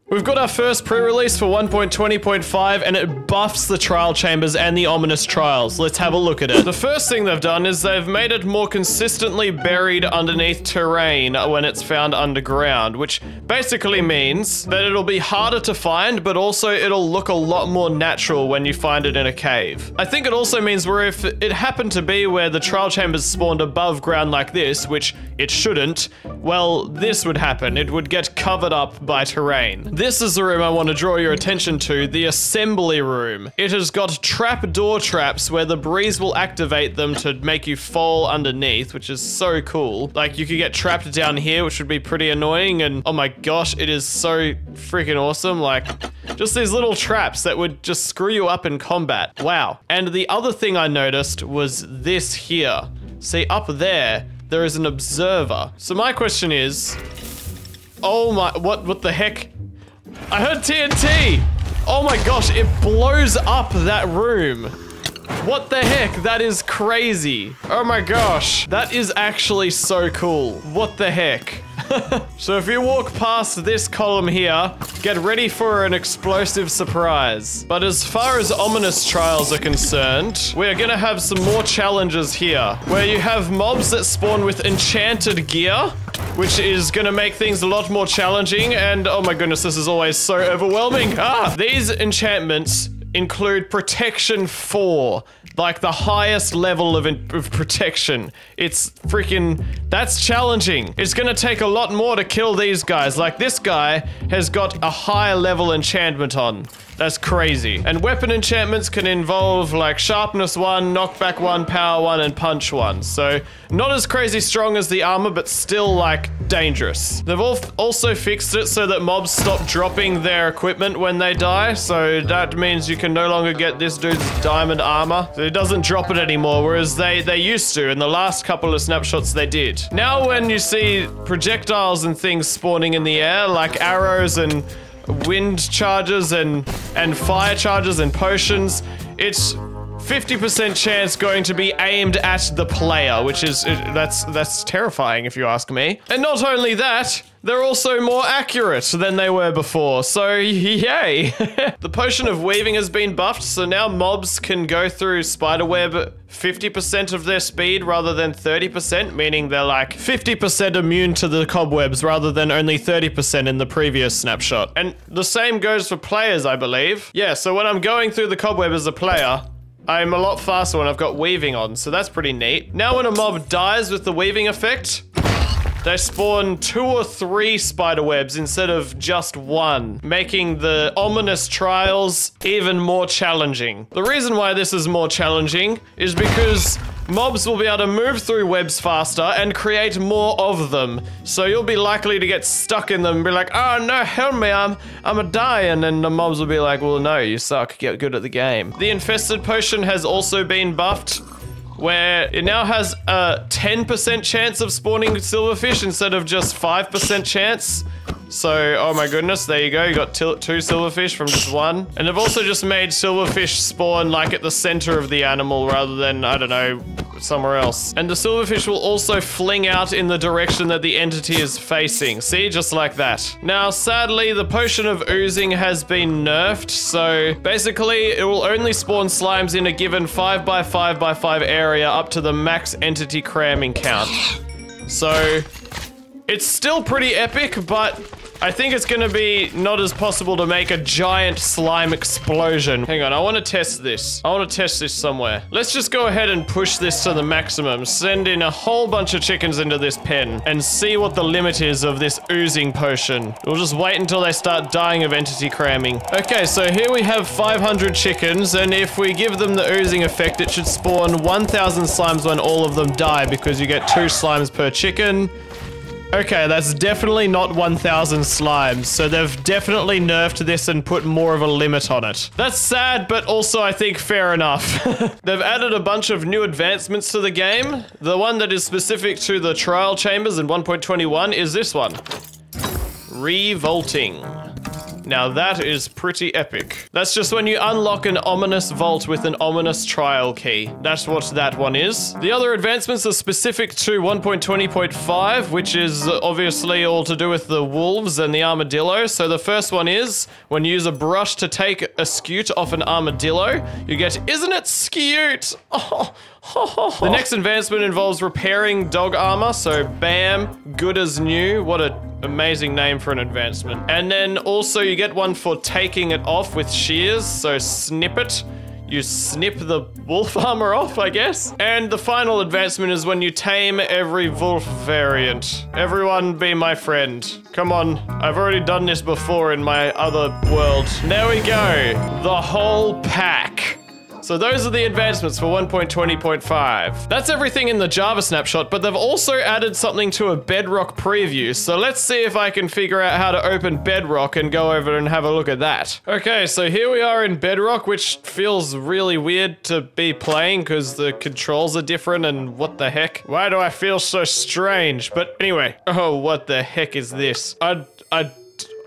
We've got our first pre-release for 1.20.5 and it buffs the trial chambers and the ominous trials. Let's have a look at it. The first thing they've done is they've made it more consistently buried underneath terrain when it's found underground, which basically means that it'll be harder to find, but also it'll look a lot more natural when you find it in a cave. I think it also means where if it happened to be where the trial chambers spawned above ground like this, which it shouldn't, well, this would happen. It would get covered up by terrain. This is the room I want to draw your attention to, the assembly room. It has got trapdoor traps where the breeze will activate them to make you fall underneath, which is so cool. Like, you could get trapped down here, which would be pretty annoying, and oh my gosh, it is so freaking awesome. Like, just these little traps that would just screw you up in combat. Wow. And the other thing I noticed was this here. See, up there is an observer. So my question is, oh my, what the heck? I heard TNT! Oh my gosh, it blows up that room. What the heck? That is crazy. Oh my gosh, that is actually so cool. What the heck? So if you walk past this column here, get ready for an explosive surprise. But as far as ominous trials are concerned, we're gonna have some more challenges here, where you have mobs that spawn with enchanted gear, which is gonna make things a lot more challenging, and oh my goodness, this is always so overwhelming. These enchantments include protection 4, like the highest level of protection. It's freaking, that's challenging. It's gonna take a lot more to kill these guys. Like, this guy has got a higher level enchantment on. That's crazy. And weapon enchantments can involve like sharpness 1, knockback 1, power 1, and punch 1. So not as crazy strong as the armor, but still like dangerous. They've also fixed it so that mobs stop dropping their equipment when they die. So that means you can no longer get this dude's diamond armor. So it doesn't drop it anymore, whereas they used to. In the last couple of snapshots they did. Now when you see projectiles and things spawning in the air, like arrows and wind charges and fire charges and potions, it's 50% chance going to be aimed at the player, which is, that's terrifying if you ask me. And not only that, they're also more accurate than they were before, so yay. The potion of weaving has been buffed, so now mobs can go through spiderweb 50% of their speed rather than 30%, meaning they're like 50% immune to the cobwebs rather than only 30% in the previous snapshot. And the same goes for players, I believe. Yeah, so when I'm going through the cobweb as a player, I'm a lot faster when I've got weaving on, so that's pretty neat. Now when a mob dies with the weaving effect, they spawn 2 or 3 spiderwebs instead of just 1, making the ominous trials even more challenging. The reason why this is more challenging is because mobs will be able to move through webs faster and create more of them. So you'll be likely to get stuck in them and be like, oh no, help me, I'm a dying. And the mobs will be like, well, no, you suck, get good at the game. The infested potion has also been buffed, where it now has a 10% chance of spawning silverfish instead of just 5% chance. So, oh my goodness, there you go. You got 2 silverfish from just 1. And they've also just made silverfish spawn like at the center of the animal rather than, I don't know, somewhere else. And the silverfish will also fling out in the direction that the entity is facing. See, just like that. Now, sadly, the potion of oozing has been nerfed. So basically, it will only spawn slimes in a given 5x5x5 area up to the max entity cramming count. So it's still pretty epic, but I think it's gonna be not as possible to make a giant slime explosion. Hang on, I want to test this. I want to test this somewhere. Let's just go ahead and push this to the maximum. Send in a whole bunch of chickens into this pen and see what the limit is of this oozing potion. We'll just wait until they start dying of entity cramming. Okay, so here we have 500 chickens, and if we give them the oozing effect, it should spawn 1,000 slimes when all of them die, because you get 2 slimes per chicken. Okay, that's definitely not 1,000 slimes, so they've definitely nerfed this and put more of a limit on it. That's sad, but also I think fair enough. They've added a bunch of new advancements to the game. The one that is specific to the trial chambers in 1.21 is this one. Revolting. Now that is pretty epic. That's just when you unlock an ominous vault with an ominous trial key. That's what that one is. The other advancements are specific to 1.20.5, which is obviously all to do with the wolves and the armadillo. So the first one is, when you use a brush to take a scute off an armadillo, you get, isn't it scute? Oh. The next advancement involves repairing dog armor, so bam, good as new. What an amazing name for an advancement. And then also you get one for taking it off with shears, so snip it. You snip the wolf armor off, I guess. And the final advancement is when you tame every wolf variant. Everyone be my friend. Come on, I've already done this before in my other world. There we go, the whole pack. So those are the advancements for 1.20.5. That's everything in the Java snapshot, but they've also added something to a Bedrock preview. So let's see if I can figure out how to open Bedrock and go over and have a look at that. Okay, so here we are in Bedrock, which feels really weird to be playing because the controls are different and what the heck? Why do I feel so strange? But anyway, oh, what the heck is this?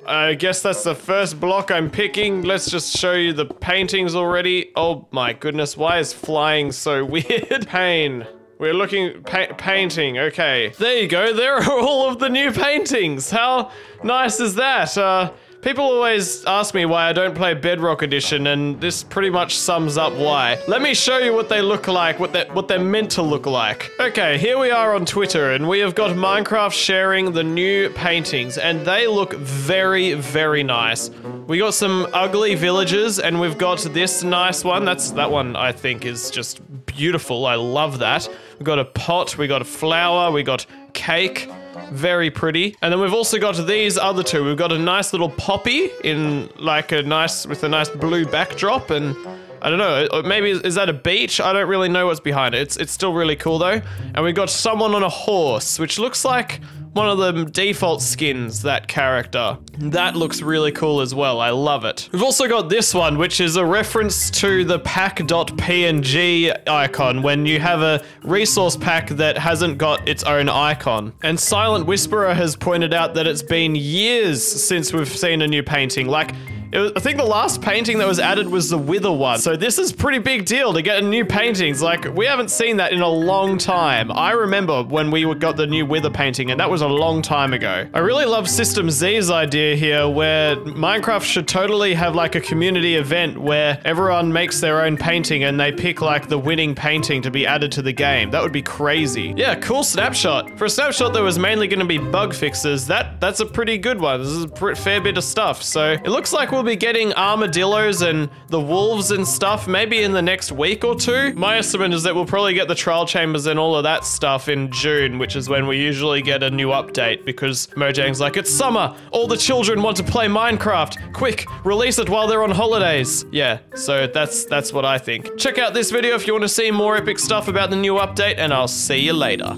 I guess that's the first block I'm picking. Let's just show you the paintings already. Oh my goodness, why is flying so weird? Pain. We're looking, painting, okay. There you go, there are all of the new paintings. How nice is that? People always ask me why I don't play Bedrock Edition, and this pretty much sums up why. Let me show you what they look like, what they're meant to look like. Okay, here we are on Twitter, and we have got Minecraft sharing the new paintings, and they look very, very nice. We got some ugly villages, and we've got this nice one. That one I think is just beautiful. I love that. We got a pot, we got a flower, we got cake. Very pretty. And then we've also got these other two. We've got a nice little poppy in like with a nice blue backdrop, and I don't know, maybe is that a beach? I don't really know what's behind it. It's still really cool though. And we've got someone on a horse, which looks like one of the default skins, that character. That looks really cool as well. I love it. We've also got this one, which is a reference to the pack.png icon when you have a resource pack that hasn't got its own icon. And Silent Whisperer has pointed out that it's been years since we've seen a new painting. Like, I think the last painting that was added was the Wither one. So this is a pretty big deal to get new paintings. Like, we haven't seen that in a long time. I remember when we got the new Wither painting, and that was a long time ago. I really love System Z's idea here, where Minecraft should totally have like a community event where everyone makes their own painting and they pick like the winning painting to be added to the game. That would be crazy. Yeah, cool snapshot. For a snapshot that was mainly going to be bug fixes, that's a pretty good one. This is a fair bit of stuff. So it looks like we'll be getting armadillos and the wolves and stuff maybe in the next week or two. My estimate is that we'll probably get the trial chambers and all of that stuff in June, which is when we usually get a new update, because Mojang's like, it's summer, all the children want to play Minecraft, quick, release it while they're on holidays. Yeah, so that's what I think. Check out this video if you want to see more epic stuff about the new update, and I'll see you later.